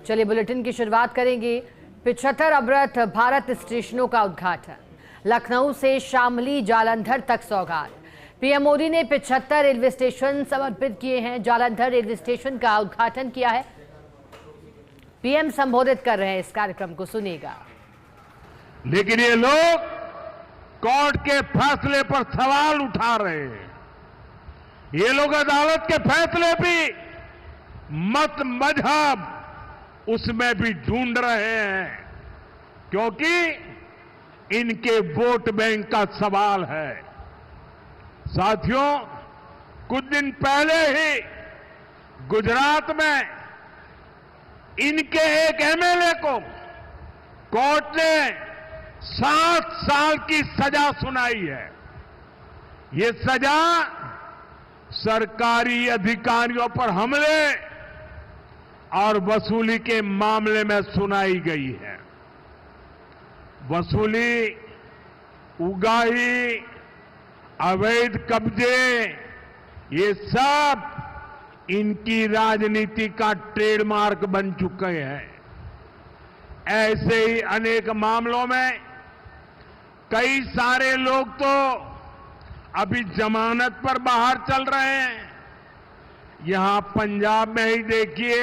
चलिए बुलेटिन की शुरुआत करेंगे। 75 अमृत भारत स्टेशनों का उद्घाटन, लखनऊ से शामली जालंधर तक सौगात। पीएम मोदी ने 75 रेलवे स्टेशन समर्पित किए हैं। जालंधर रेलवे स्टेशन का उद्घाटन किया है। पीएम संबोधित कर रहे हैं, इस कार्यक्रम को सुनिएगा। लेकिन ये लोग कोर्ट के फैसले पर सवाल उठा रहे हैं। ये लोग अदालत के फैसले भी मत मजहब उसमें भी ढूंढ रहे हैं, क्योंकि इनके वोट बैंक का सवाल है। साथियों, कुछ दिन पहले ही गुजरात में इनके एक एमएलए को कोर्ट ने 7 साल की सजा सुनाई है। ये सजा सरकारी अधिकारियों पर हमले और वसूली के मामले में सुनाई गई है। वसूली, उगाही, अवैध कब्जे, ये सब इनकी राजनीति का ट्रेडमार्क बन चुके हैं। ऐसे ही अनेक मामलों में कई सारे लोग तो अभी जमानत पर बाहर चल रहे हैं। यहां पंजाब में ही देखिए,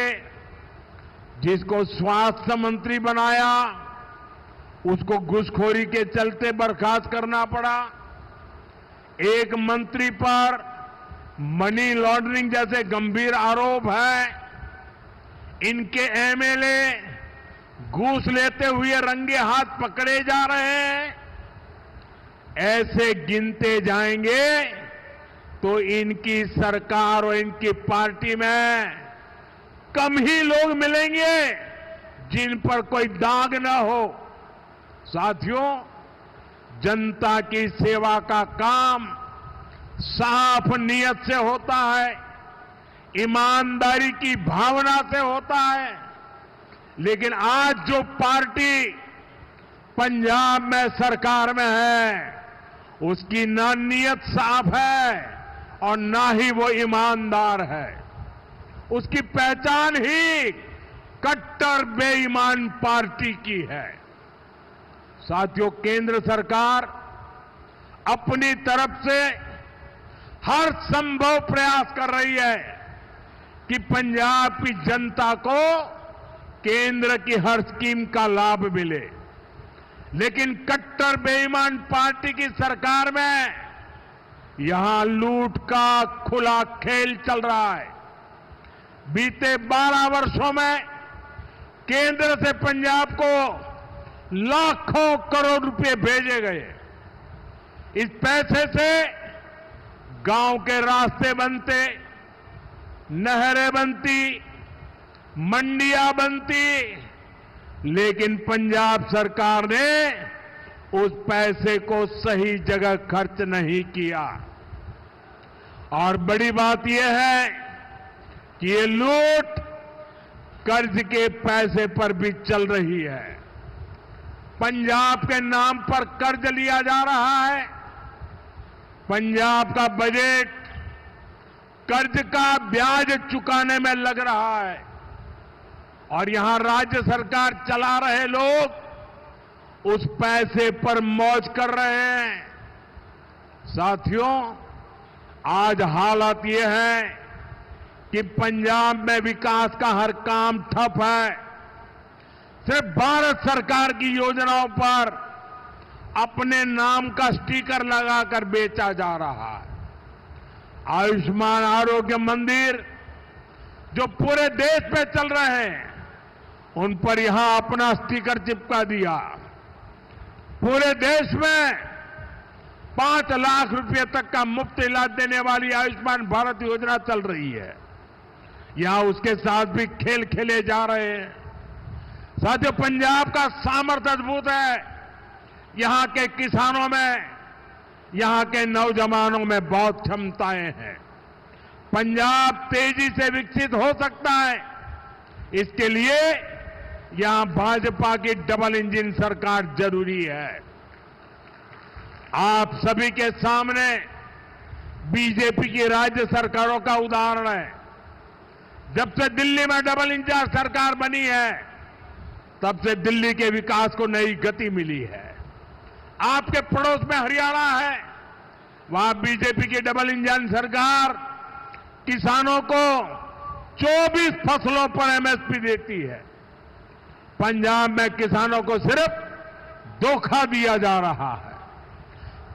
जिसको स्वास्थ्य मंत्री बनाया उसको घूसखोरी के चलते बर्खास्त करना पड़ा। एक मंत्री पर मनी लॉन्ड्रिंग जैसे गंभीर आरोप है। इनके एमएलए घूस लेते हुए रंगे हाथ पकड़े जा रहे हैं। ऐसे गिनते जाएंगे तो इनकी सरकार और इनकी पार्टी में कम ही लोग मिलेंगे जिन पर कोई दाग न हो। साथियों, जनता की सेवा का काम साफ नियत से होता है, ईमानदारी की भावना से होता है। लेकिन आज जो पार्टी पंजाब में सरकार में है, उसकी ना नियत साफ है और ना ही वो ईमानदार है। उसकी पहचान ही कट्टर बेईमान पार्टी की है। साथियों, केंद्र सरकार अपनी तरफ से हर संभव प्रयास कर रही है कि पंजाब की जनता को केंद्र की हर स्कीम का लाभ मिले। लेकिन कट्टर बेईमान पार्टी की सरकार में यहां लूट का खुला खेल चल रहा है। बीते 12 वर्षों में केंद्र से पंजाब को लाखों करोड़ रुपए भेजे गए। इस पैसे से गांव के रास्ते बनते, नहरें बनती, मंडियां बनती, लेकिन पंजाब सरकार ने उस पैसे को सही जगह खर्च नहीं किया। और बड़ी बात यह है कि ये लूट कर्ज के पैसे पर भी चल रही है। पंजाब के नाम पर कर्ज लिया जा रहा है। पंजाब का बजट कर्ज का ब्याज चुकाने में लग रहा है और यहां राज्य सरकार चला रहे लोग उस पैसे पर मौज कर रहे हैं। साथियों, आज हालत यह है कि पंजाब में विकास का हर काम ठप है। सिर्फ भारत सरकार की योजनाओं पर अपने नाम का स्टिकर लगाकर बेचा जा रहा है। आयुष्मान आरोग्य मंदिर जो पूरे देश में चल रहे हैं, उन पर यहां अपना स्टिकर चिपका दिया। पूरे देश में 5 लाख रुपए तक का मुफ्त इलाज देने वाली आयुष्मान भारत योजना चल रही है। यहां उसके साथ भी खेल खेले जा रहे हैं। साथियों, पंजाब का सामर्थ्य अद्भुत है। यहां के किसानों में, यहां के नौजवानों में बहुत क्षमताएं हैं। पंजाब तेजी से विकसित हो सकता है। इसके लिए यहां भाजपा की डबल इंजन सरकार जरूरी है। आप सभी के सामने बीजेपी की राज्य सरकारों का उदाहरण है। जब से दिल्ली में डबल इंजन सरकार बनी है, तब से दिल्ली के विकास को नई गति मिली है। आपके पड़ोस में हरियाणा है, वहां बीजेपी की डबल इंजन सरकार किसानों को 24 फसलों पर एमएसपी देती है। पंजाब में किसानों को सिर्फ धोखा दिया जा रहा है।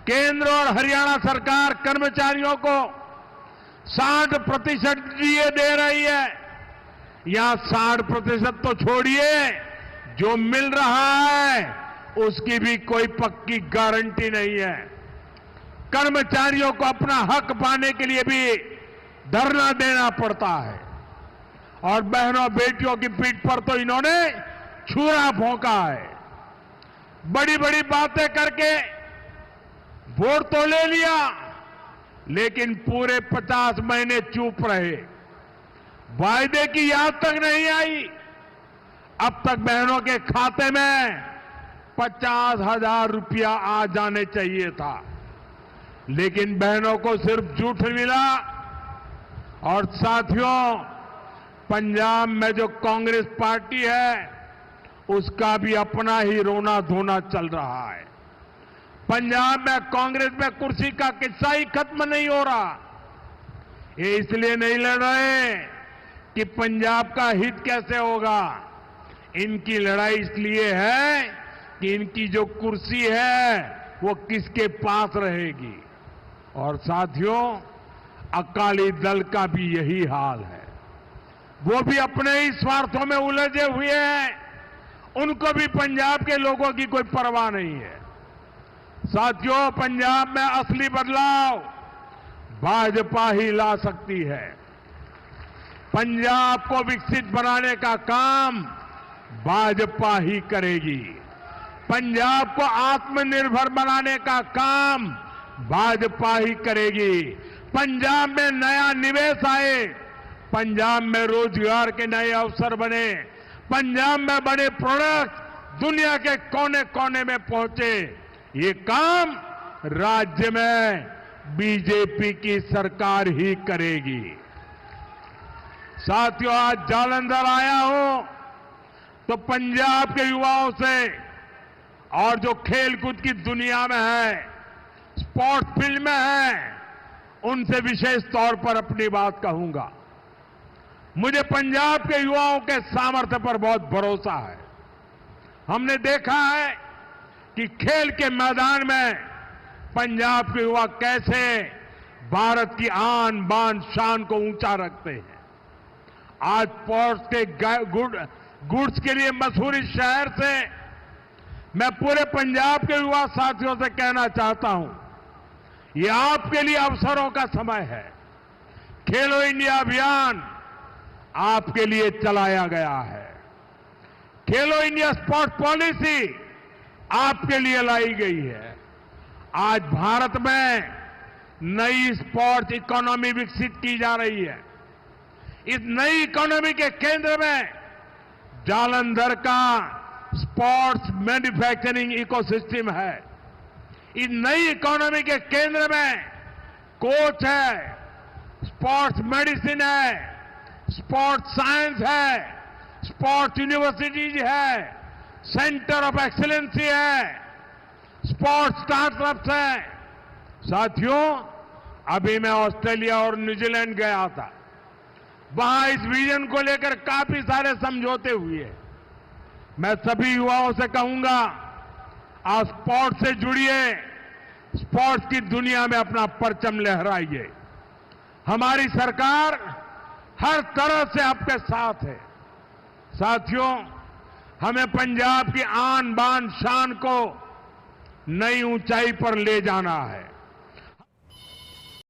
केंद्र और हरियाणा सरकार कर्मचारियों को 60% डीए दे रही है। यहां 60% तो छोड़िए, जो मिल रहा है उसकी भी कोई पक्की गारंटी नहीं है। कर्मचारियों को अपना हक पाने के लिए भी धरना देना पड़ता है। और बहनों बेटियों की पीठ पर तो इन्होंने छुरा भोंका है। बड़ी बड़ी बातें करके वोट तो ले लिया, लेकिन पूरे 50 महीने चुप रहे। वायदे की याद तक नहीं आई। अब तक बहनों के खाते में 50,000 रुपया आ जाने चाहिए था, लेकिन बहनों को सिर्फ झूठ मिला। और साथियों, पंजाब में जो कांग्रेस पार्टी है, उसका भी अपना ही रोना धोना चल रहा है। पंजाब में कांग्रेस में कुर्सी का किस्सा ही खत्म नहीं हो रहा। ये इसलिए नहीं लड़ रहे कि पंजाब का हित कैसे होगा। इनकी लड़ाई इसलिए है कि इनकी जो कुर्सी है वो किसके पास रहेगी। और साथियों, अकाली दल का भी यही हाल है। वो भी अपने ही स्वार्थों में उलझे हुए हैं। उनको भी पंजाब के लोगों की कोई परवाह नहीं है। साथियों, पंजाब में असली बदलाव भाजपा ही ला सकती है। पंजाब को विकसित बनाने का काम भाजपा ही करेगी। पंजाब को आत्मनिर्भर बनाने का काम भाजपा ही करेगी। पंजाब में नया निवेश आए, पंजाब में रोजगार के नए अवसर बने, पंजाब में बड़े प्रोडक्ट दुनिया के कोने कोने में पहुंचे, ये काम राज्य में बीजेपी की सरकार ही करेगी। साथियों, आज जालंधर आया हूं तो पंजाब के युवाओं से और जो खेलकूद की दुनिया में है, स्पोर्ट्स फील्ड में है, उनसे विशेष तौर पर अपनी बात कहूंगा। मुझे पंजाब के युवाओं के सामर्थ्य पर बहुत भरोसा है। हमने देखा है कि खेल के मैदान में पंजाब के युवा कैसे भारत की आन बान शान को ऊंचा रखते हैं। आज स्पोर्ट्स के गुड्स के लिए मशहूर इस शहर से मैं पूरे पंजाब के युवा साथियों से कहना चाहता हूं, ये आपके लिए अवसरों का समय है। खेलो इंडिया अभियान आपके लिए चलाया गया है। खेलो इंडिया स्पोर्ट्स पॉलिसी आपके लिए लाई गई है। आज भारत में नई स्पोर्ट्स इकोनॉमी विकसित की जा रही है। इस नई इकोनॉमी के केंद्र में जालंधर का स्पोर्ट्स मैन्युफैक्चरिंग इकोसिस्टम है। इस नई इकोनॉमी के केंद्र में कोच है, स्पोर्ट्स मेडिसिन है, स्पोर्ट्स साइंस है, स्पोर्ट्स यूनिवर्सिटीज है, सेंटर ऑफ एक्सीलेंसी है, स्पोर्ट्स स्टार्टअप्स है। साथियों, अभी मैं ऑस्ट्रेलिया और न्यूजीलैंड गया था। वहां इस विजन को लेकर काफी सारे समझौते हुए। मैं सभी युवाओं से कहूंगा, आप स्पोर्ट्स से जुड़िए, स्पोर्ट्स की दुनिया में अपना परचम लहराइए। हमारी सरकार हर तरह से आपके साथ है। साथियों, हमें पंजाब की आन बान शान को नई ऊंचाई पर ले जाना है।